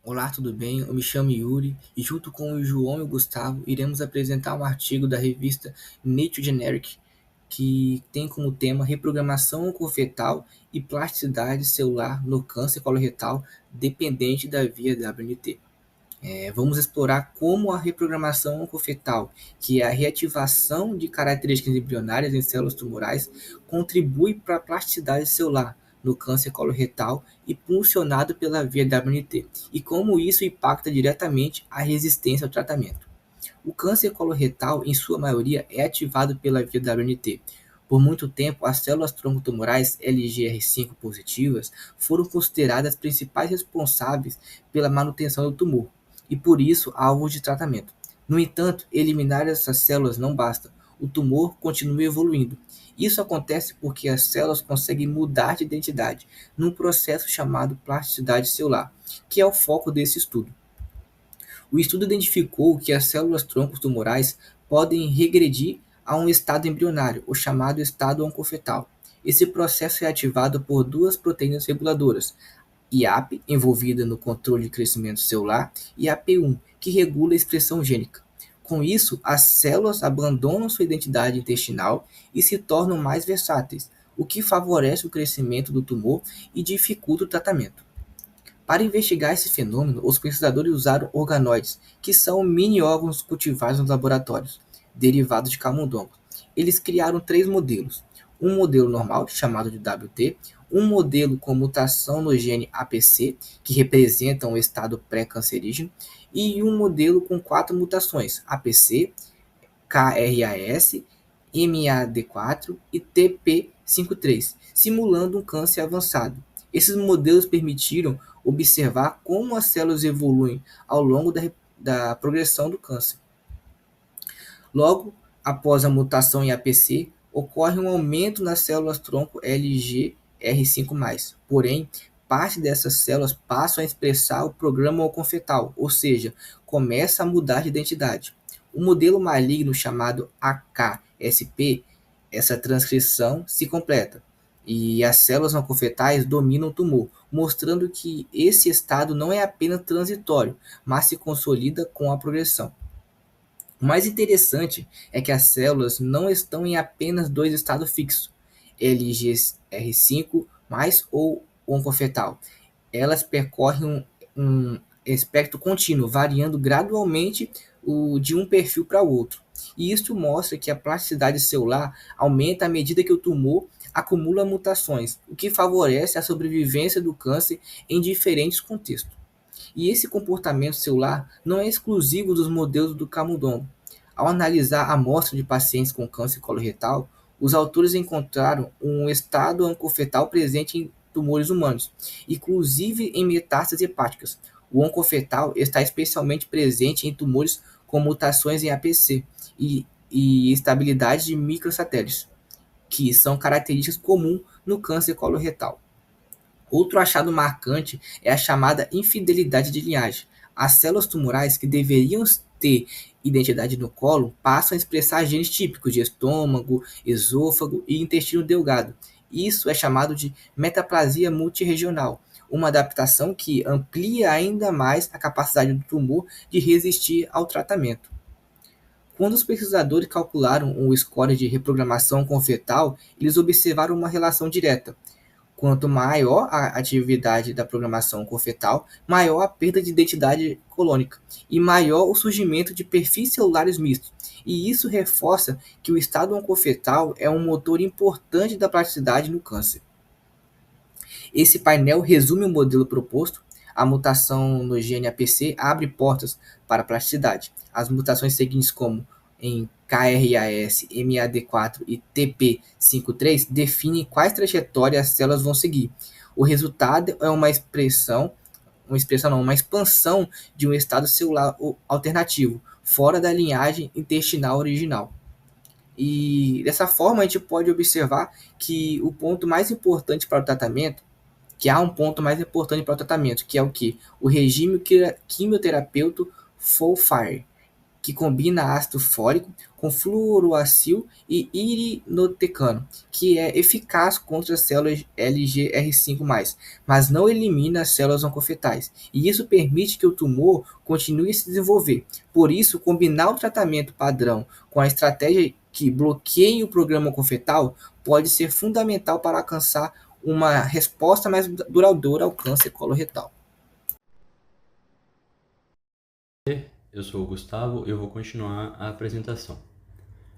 Olá, tudo bem? Eu me chamo Yuri e junto com o João e o Gustavo iremos apresentar um artigo da revista Nature Generic que tem como tema reprogramação oncofertal e plasticidade celular no câncer coloretal dependente da via WNT. Vamos explorar como a reprogramação oncofertal, que é a reativação de características embrionárias em células tumorais, contribui para a plasticidade celular no câncer coloretal impulsionado pela via WNT, e como isso impacta diretamente a resistência ao tratamento. O câncer coloretal, em sua maioria, é ativado pela via WNT. Por muito tempo, as células tronco tumorais LGR5 positivas foram consideradas as principais responsáveis pela manutenção do tumor e, por isso, alvos de tratamento. No entanto, eliminar essas células não basta. O tumor continua evoluindo. Isso acontece porque as células conseguem mudar de identidade num processo chamado plasticidade celular, que é o foco desse estudo. O estudo identificou que as células-troncos tumorais podem regredir a um estado embrionário, o chamado estado oncofetal. Esse processo é ativado por duas proteínas reguladoras, IAP, envolvida no controle de crescimento celular, e AP1, que regula a expressão gênica. Com isso, as células abandonam sua identidade intestinal e se tornam mais versáteis, o que favorece o crescimento do tumor e dificulta o tratamento. Para investigar esse fenômeno, os pesquisadores usaram organoides, que são mini-órgãos cultivados nos laboratórios, derivados de camundongos. Eles criaram três modelos: um modelo normal, chamado de WT, um modelo com mutação no gene APC, que representa um estado pré-cancerígeno, e um modelo com quatro mutações: APC, KRAS, MAD4 e TP53, simulando um câncer avançado. Esses modelos permitiram observar como as células evoluem ao longo da progressão do câncer. Logo após a mutação em APC, ocorre um aumento nas células-tronco LGR5+. Porém, parte dessas células passam a expressar o programa oncofertal, ou seja, começa a mudar de identidade. O modelo maligno chamado AKSP, essa transcrição se completa e as células oncofetais dominam o tumor, mostrando que esse estado não é apenas transitório, mas se consolida com a progressão. O mais interessante é que as células não estão em apenas dois estados fixos, LGR5 ou oncofetal. Elas percorrem um espectro contínuo, variando gradualmente de um perfil para o outro. E isso mostra que a plasticidade celular aumenta à medida que o tumor acumula mutações, o que favorece a sobrevivência do câncer em diferentes contextos. E esse comportamento celular não é exclusivo dos modelos do camundongo. Ao analisar a amostra de pacientes com câncer coloretal, os autores encontraram um estado oncofetal presente em tumores humanos, inclusive em metástases hepáticas. O oncofetal está especialmente presente em tumores com mutações em APC e estabilidade de microsatélites, que são características comuns no câncer coloretal. Outro achado marcante é a chamada infidelidade de linhagem. As células tumorais que deveriam ter identidade no colo passam a expressar genes típicos de estômago, esôfago e intestino delgado. Isso é chamado de metaplasia multirregional, uma adaptação que amplia ainda mais a capacidade do tumor de resistir ao tratamento. Quando os pesquisadores calcularam o score de reprogramação confetal, eles observaram uma relação direta. Quanto maior a atividade da programação confetal, maior a perda de identidade colônica e maior o surgimento de perfis celulares mistos. E isso reforça que o estado oncofetal é um motor importante da plasticidade no câncer. Esse painel resume o modelo proposto. A mutação no gene APC abre portas para a plasticidade. As mutações seguintes, como em KRAS, MAD4 e TP53, definem quais trajetórias as células vão seguir. O resultado é uma expansão de um estado celular alternativo, fora da linhagem intestinal original. E dessa forma a gente pode observar que o ponto mais importante para o tratamento que há um ponto mais importante para o tratamento, que é o que? O regime quimioterapêutico FOLFIRE, que combina ácido fólico com fluoroacil e irinotecano, que é eficaz contra as células LGR5+, mas não elimina as células oncofetais, e isso permite que o tumor continue a se desenvolver. Por isso, combinar o tratamento padrão com a estratégia que bloqueie o programa oncofetal pode ser fundamental para alcançar uma resposta mais duradoura ao câncer coloretal. Eu sou o Gustavo e eu vou continuar a apresentação.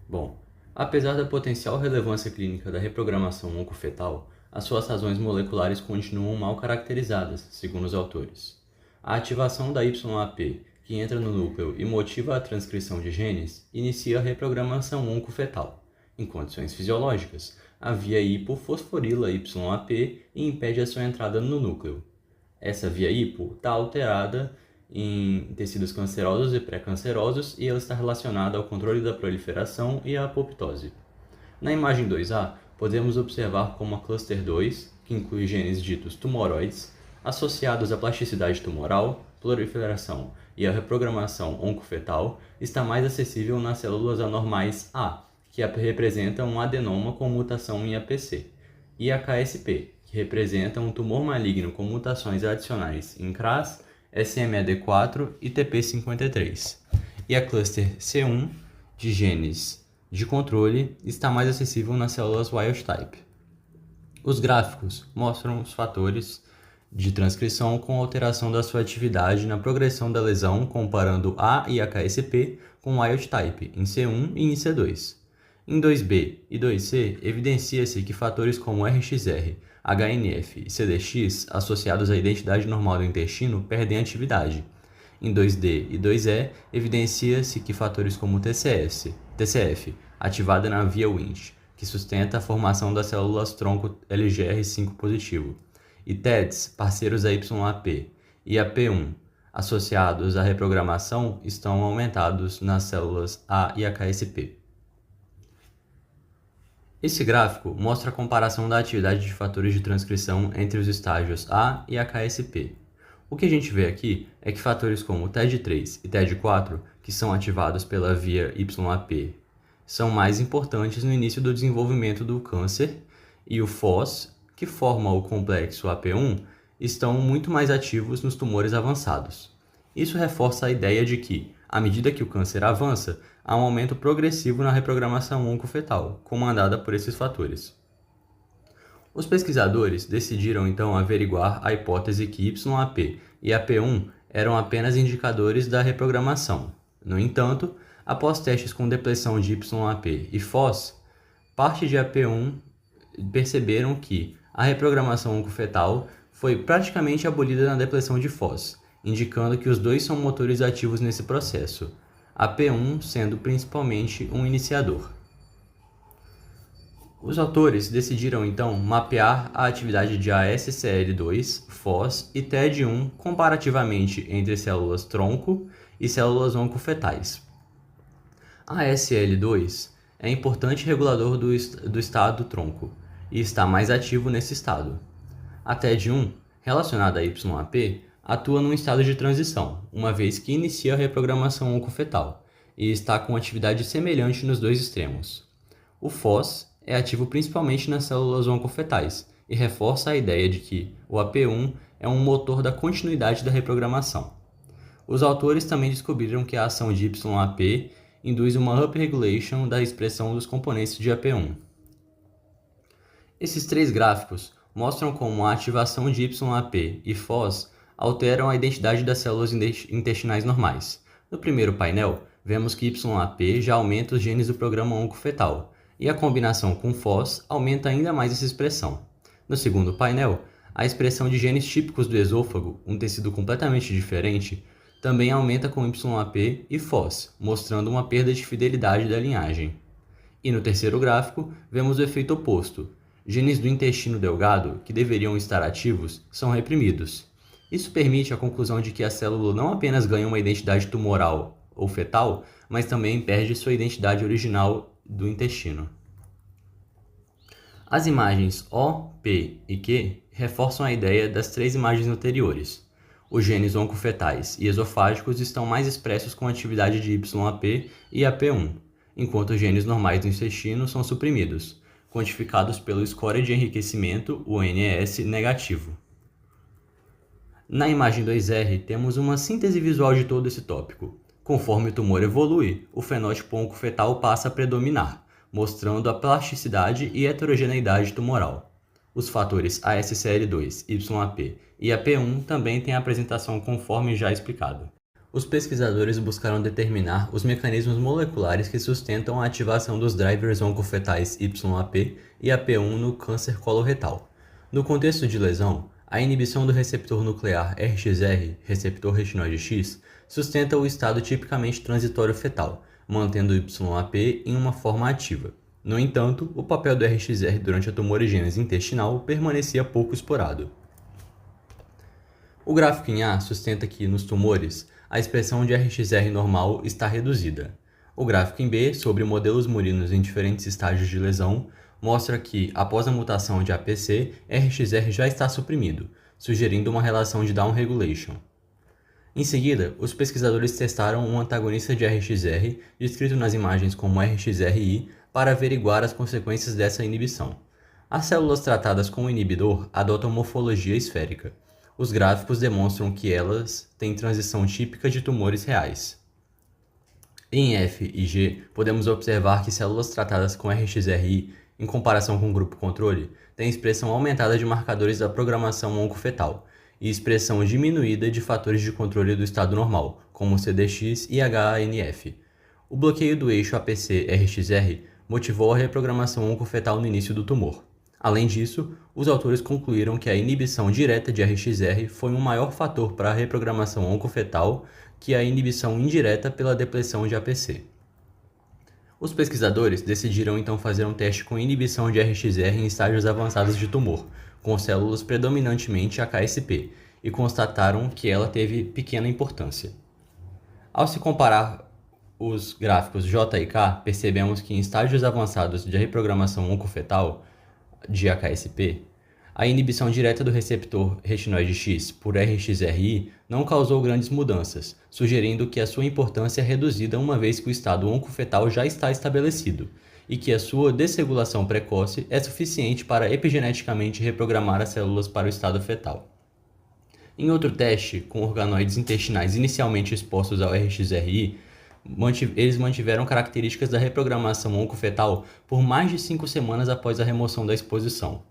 Bom, apesar da potencial relevância clínica da reprogramação oncofetal, as suas razões moleculares continuam mal caracterizadas, segundo os autores. A ativação da YAP, que entra no núcleo e motiva a transcrição de genes, inicia a reprogramação oncofetal. Em condições fisiológicas, a via hipofosforila YAP e impede a sua entrada no núcleo. Essa via hipo está alterada em tecidos cancerosos e pré-cancerosos e ela está relacionada ao controle da proliferação e à apoptose. Na imagem 2A, podemos observar como a cluster 2, que inclui genes ditos tumoroides, associados à plasticidade tumoral, proliferação e à reprogramação oncofetal, está mais acessível nas células anormais A, que representam um adenoma com mutação em APC, e a KSP, que representa um tumor maligno com mutações adicionais em KRAS, SMAD4 e TP53. E a cluster C1 de genes de controle está mais acessível nas células wild type. Os gráficos mostram os fatores de transcrição com alteração da sua atividade na progressão da lesão, comparando A e a KSP com wild type em C1 e em C2. Em 2B e 2C, evidencia-se que fatores como RXR, HNF e CDX, associados à identidade normal do intestino, perdem atividade. Em 2D e 2E, evidencia-se que fatores como TCF, ativada na via Wnt, que sustenta a formação das células tronco LGR5 positivo, e TEDs, parceiros da YAP, e AP1, associados à reprogramação, estão aumentados nas células A e a KSP. Esse gráfico mostra a comparação da atividade de fatores de transcrição entre os estágios A e a KSP. O que a gente vê aqui é que fatores como TED3 e TED4, que são ativados pela via YAP, são mais importantes no início do desenvolvimento do câncer, e o FOS, que forma o complexo AP1, estão muito mais ativos nos tumores avançados. Isso reforça a ideia de que, à medida que o câncer avança, há um aumento progressivo na reprogramação oncofetal, comandada por esses fatores. Os pesquisadores decidiram então averiguar a hipótese que YAP e AP1 eram apenas indicadores da reprogramação. No entanto, após testes com depressão de YAP e FOS, parte de AP1 perceberam que a reprogramação oncofetal foi praticamente abolida na depressão de FOS, indicando que os dois são motores ativos nesse processo, AP1 sendo principalmente um iniciador. Os autores decidiram então mapear a atividade de ASCL2, FOS e TED1 comparativamente entre células tronco e células oncofetais. A ASCL2 é importante regulador do estado tronco e está mais ativo nesse estado. A TED1, relacionada a YAP, atua num estado de transição, uma vez que inicia a reprogramação oncofetal, e está com atividade semelhante nos dois extremos. O FOS é ativo principalmente nas células oncofetais e reforça a ideia de que o AP1 é um motor da continuidade da reprogramação. Os autores também descobriram que a ação de YAP induz uma upregulation da expressão dos componentes de AP1. Esses três gráficos mostram como a ativação de YAP e FOS alteram a identidade das células intestinais normais. No primeiro painel, vemos que YAP já aumenta os genes do programa oncofetal, e a combinação com FOS aumenta ainda mais essa expressão. No segundo painel, a expressão de genes típicos do esôfago, um tecido completamente diferente, também aumenta com YAP e FOS, mostrando uma perda de fidelidade da linhagem. E no terceiro gráfico, vemos o efeito oposto. Genes do intestino delgado, que deveriam estar ativos, são reprimidos. Isso permite a conclusão de que a célula não apenas ganha uma identidade tumoral ou fetal, mas também perde sua identidade original do intestino. As imagens O, P e Q reforçam a ideia das três imagens anteriores. Os genes oncofetais e esofágicos estão mais expressos com atividade de YAP e AP1, enquanto os genes normais do intestino são suprimidos, quantificados pelo score de enriquecimento, o NES, negativo. Na imagem 2R, temos uma síntese visual de todo esse tópico. Conforme o tumor evolui, o fenótipo oncofetal passa a predominar, mostrando a plasticidade e heterogeneidade tumoral. Os fatores ASCL2, YAP e AP1 também têm a apresentação conforme já explicado. Os pesquisadores buscaram determinar os mecanismos moleculares que sustentam a ativação dos drivers oncofetais YAP e AP1 no câncer coloretal. No contexto de lesão, a inibição do receptor nuclear RXR, receptor retinoide X, sustenta o estado tipicamente transitório fetal, mantendo o YAP em uma forma ativa. No entanto, o papel do RXR durante a tumorigênese intestinal permanecia pouco explorado. O gráfico em A sustenta que, nos tumores, a expressão de RXR normal está reduzida. O gráfico em B, sobre modelos murinos em diferentes estágios de lesão, mostra que, após a mutação de APC, RXR já está suprimido, sugerindo uma relação de downregulation. Em seguida, os pesquisadores testaram um antagonista de RXR, descrito nas imagens como RXRI, para averiguar as consequências dessa inibição. As células tratadas com o inibidor adotam morfologia esférica. Os gráficos demonstram que elas têm transição típica de tumores reais. Em F e G, podemos observar que células tratadas com RXRI, em comparação com o grupo controle, têm expressão aumentada de marcadores da programação oncofetal e expressão diminuída de fatores de controle do estado normal, como CDX e HANF. O bloqueio do eixo APC-RXR motivou a reprogramação oncofetal no início do tumor. Além disso, os autores concluíram que a inibição direta de RXR foi um maior fator para a reprogramação oncofetal que a inibição indireta pela depressão de APC. Os pesquisadores decidiram então fazer um teste com inibição de RXR em estágios avançados de tumor, com células predominantemente AKSP, e constataram que ela teve pequena importância. Ao se comparar os gráficos J e K, percebemos que em estágios avançados de reprogramação oncofetal de AKSP, a inibição direta do receptor retinoide X por RXRI não causou grandes mudanças, sugerindo que a sua importância é reduzida uma vez que o estado oncofetal já está estabelecido, e que a sua desregulação precoce é suficiente para epigeneticamente reprogramar as células para o estado fetal. Em outro teste, com organoides intestinais inicialmente expostos ao RXRI, eles mantiveram características da reprogramação oncofetal por mais de 5 semanas após a remoção da exposição.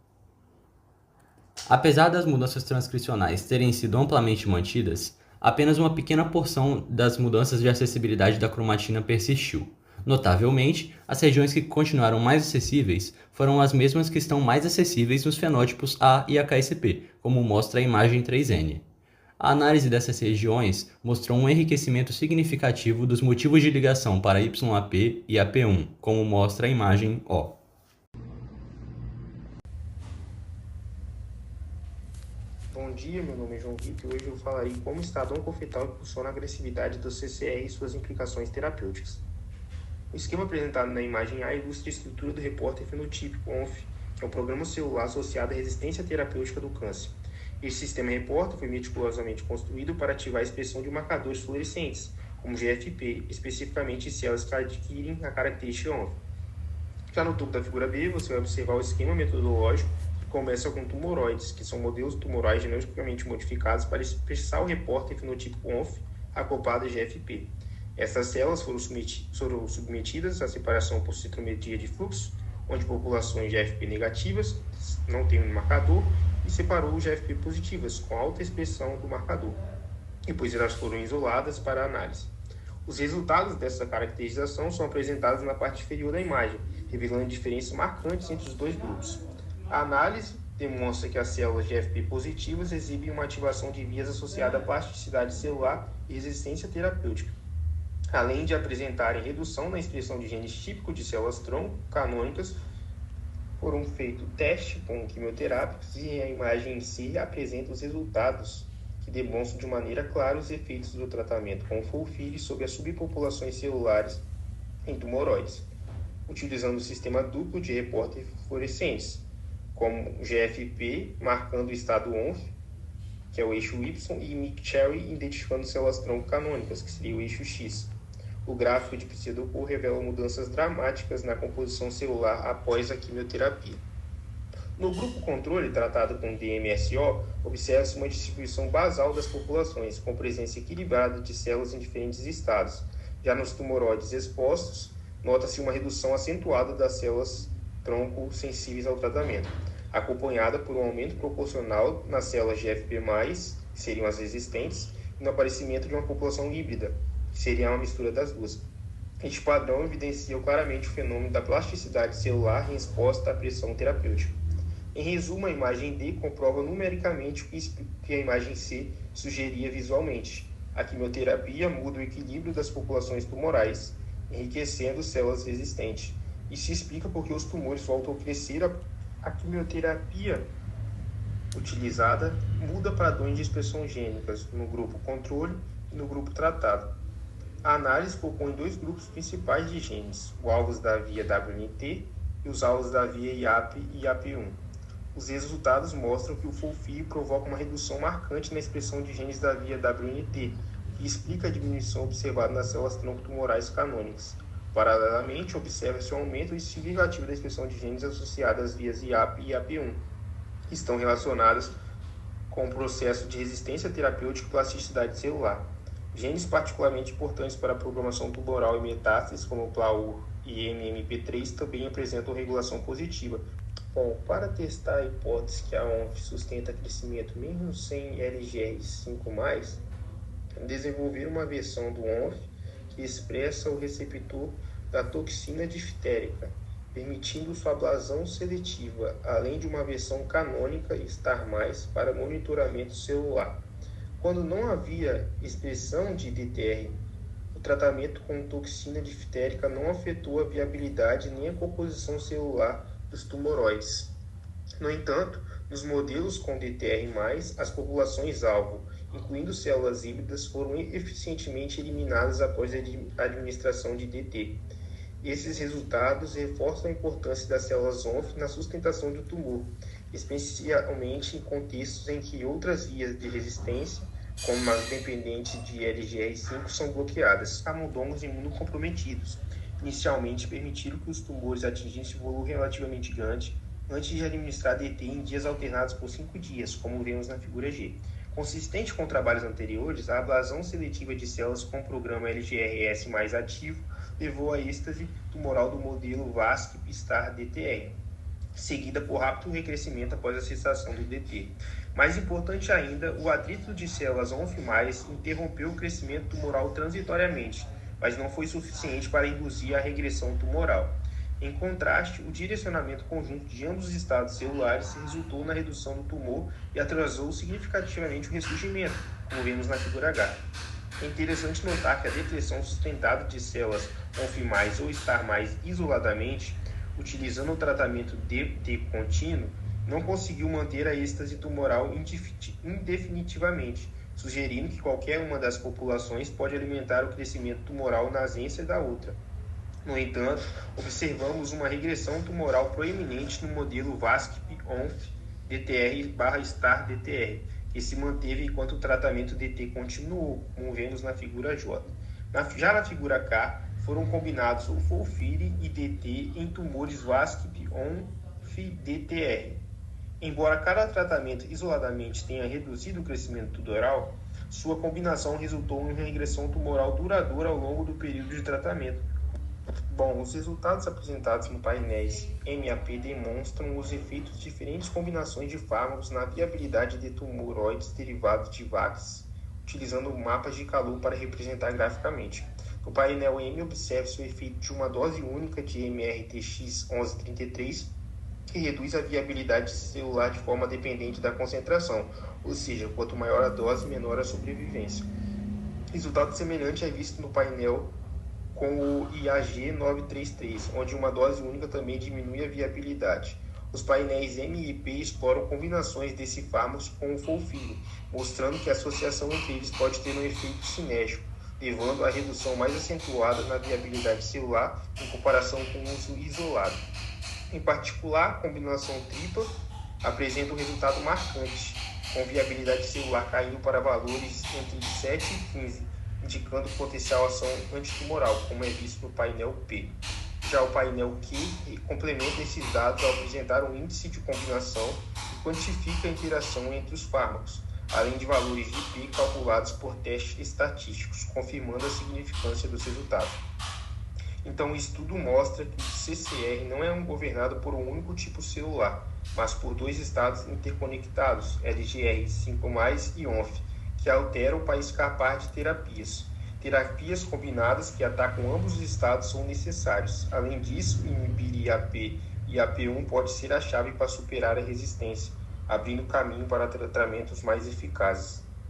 Apesar das mudanças transcricionais terem sido amplamente mantidas, apenas uma pequena porção das mudanças de acessibilidade da cromatina persistiu. Notavelmente, as regiões que continuaram mais acessíveis foram as mesmas que estão mais acessíveis nos fenótipos A e AKSP, como mostra a imagem 3N. A análise dessas regiões mostrou um enriquecimento significativo dos motivos de ligação para YAP e AP1, como mostra a imagem O. Bom dia, meu nome é João Vitor e hoje eu falarei como o estado oncofetal impulsiona a agressividade do CCR e suas implicações terapêuticas. O esquema apresentado na imagem A ilustra a estrutura do repórter fenotípico ONF, que é um programa celular associado à resistência terapêutica do câncer. Este sistema repórter foi meticulosamente construído para ativar a expressão de marcadores fluorescentes, como GFP, especificamente em células que adquirem a característica ONF. Já no topo da figura B, você vai observar o esquema metodológico que começa com tumoroides, que são modelos tumorais geneticamente modificados para expressar o repórter fenotípico ONF acoplado a GFP. Essas células foram submetidas à separação por citometria de fluxo, onde populações GFP negativas não têm um marcador, e separou os GFP positivas, com alta expressão do marcador. Depois elas foram isoladas para análise. Os resultados dessa caracterização são apresentados na parte inferior da imagem, revelando diferenças marcantes entre os dois grupos. A análise demonstra que as células GFP positivas exibem uma ativação de vias associada à plasticidade celular e resistência terapêutica, além de apresentarem redução na expressão de genes típicos de células-tronco canônicas. Foram feitos testes com quimioterápicos e a imagem em si apresenta os resultados que demonstram de maneira clara os efeitos do tratamento com FOLFIRI sobre as subpopulações celulares em tumoroides, utilizando o sistema duplo de repórter fluorescentes, como GFP, marcando o estado ONF, que é o eixo Y, e McCherry identificando células-tronco canônicas, que seria o eixo X. O gráfico de pseudocor revela mudanças dramáticas na composição celular após a quimioterapia. No grupo controle, tratado com DMSO, observa-se uma distribuição basal das populações, com presença equilibrada de células em diferentes estados. Já nos tumoroides expostos, nota-se uma redução acentuada das células-tronco sensíveis ao tratamento, acompanhada por um aumento proporcional nas células GFP+, que seriam as resistentes, e no aparecimento de uma população híbrida, que seria uma mistura das duas. Este padrão evidencia claramente o fenômeno da plasticidade celular em resposta à pressão terapêutica. Em resumo, a imagem D comprova numericamente o que a imagem C sugeria visualmente. A quimioterapia muda o equilíbrio das populações tumorais, enriquecendo células resistentes. Isso explica porque os tumores voltam a crescer. A quimioterapia utilizada muda padrões de expressão gênicas no grupo controle e no grupo tratado. A análise propõe dois grupos principais de genes, os alvos da via WNT e os alvos da via IAP e IAP1. Os resultados mostram que o FOLFIRI provoca uma redução marcante na expressão de genes da via WNT, que explica a diminuição observada nas células-tronco tumorais canônicas. Paralelamente, observa-se um aumento significativo da expressão de genes associadas às vias IAP e IAP1, que estão relacionadas com o processo de resistência terapêutica e plasticidade celular. Genes particularmente importantes para a programação tumoral e metástases, como o PLAUR e MMP3, também apresentam regulação positiva. Bom, para testar a hipótese que a ONF sustenta crescimento mesmo sem LGR5+, desenvolver uma versão do ONF que expressa o receptor da toxina diftérica, permitindo sua ablação seletiva, além de uma versão canônica STAR+, para monitoramento celular. Quando não havia expressão de DTR, o tratamento com toxina diftérica não afetou a viabilidade nem a composição celular dos tumoroides. No entanto, nos modelos com DTR+, as populações-alvo, incluindo células híbridas, foram eficientemente eliminadas após a administração de DT. Esses resultados reforçam a importância das células ONF na sustentação do tumor, especialmente em contextos em que outras vias de resistência, como as dependentes de LGR5, são bloqueadas. Camundongos imunocomprometidos inicialmente permitiram que os tumores atingissem volume relativamente grande antes de administrar DT em dias alternados por 5 dias, como vemos na figura G. Consistente com trabalhos anteriores, a ablação seletiva de células com o programa LGRS mais ativo levou à êxtase tumoral do modelo VASC-PSTAR-DTR, seguida por rápido recrescimento após a cessação do DT. Mais importante ainda, o atrito de células ONF+, interrompeu o crescimento tumoral transitoriamente, mas não foi suficiente para induzir a regressão tumoral. Em contraste, o direcionamento conjunto de ambos os estados celulares resultou na redução do tumor e atrasou significativamente o ressurgimento, como vemos na figura H. É interessante notar que a depressão sustentada de células ONF+, ou STAR+, isoladamente, utilizando o tratamento DT contínuo, não conseguiu manter a êxtase tumoral indefinitivamente, sugerindo que qualquer uma das populações pode alimentar o crescimento tumoral na ausência da outra. No entanto, observamos uma regressão tumoral proeminente no modelo VASC-PONF-DTR/STAR-DTR, que se manteve enquanto o tratamento DT continuou, como vemos na figura J. Já na figura K, foram combinados o FOLFIRI e DT em tumores VASC-PONF-DTR. Embora cada tratamento isoladamente tenha reduzido o crescimento tumoral, sua combinação resultou em uma regressão tumoral duradoura ao longo do período de tratamento. Bom, os resultados apresentados no painéis MAP demonstram os efeitos de diferentes combinações de fármacos na viabilidade de tumoroides derivados de VACs, utilizando mapas de calor para representar graficamente. No painel M, observa-se o efeito de uma dose única de MRTX1133, que reduz a viabilidade celular de forma dependente da concentração, ou seja, quanto maior a dose, menor a sobrevivência. Resultado semelhante é visto no painel com o IAG933, onde uma dose única também diminui a viabilidade. Os painéis M e P exploram combinações desse fármacos com o FOLFIRI, mostrando que a associação entre eles pode ter um efeito sinérgico, levando à redução mais acentuada na viabilidade celular em comparação com o uso isolado. Em particular, a combinação tripla apresenta um resultado marcante, com viabilidade celular caindo para valores entre 7 e 15, indicando potencial ação antitumoral, como é visto no painel P. Já o painel Q complementa esses dados ao apresentar um índice de combinação que quantifica a interação entre os fármacos, além de valores de P calculados por testes estatísticos, confirmando a significância dos resultados. Então, o estudo mostra que o CCR não é governado por um único tipo celular, mas por dois estados interconectados, LGR5+, e ONF, que alteram para escapar de terapias. Terapias combinadas que atacam ambos os estados são necessários. Além disso, inibir IAP e AP1 pode ser a chave para superar a resistência, abrindo caminho para tratamentos mais eficazes.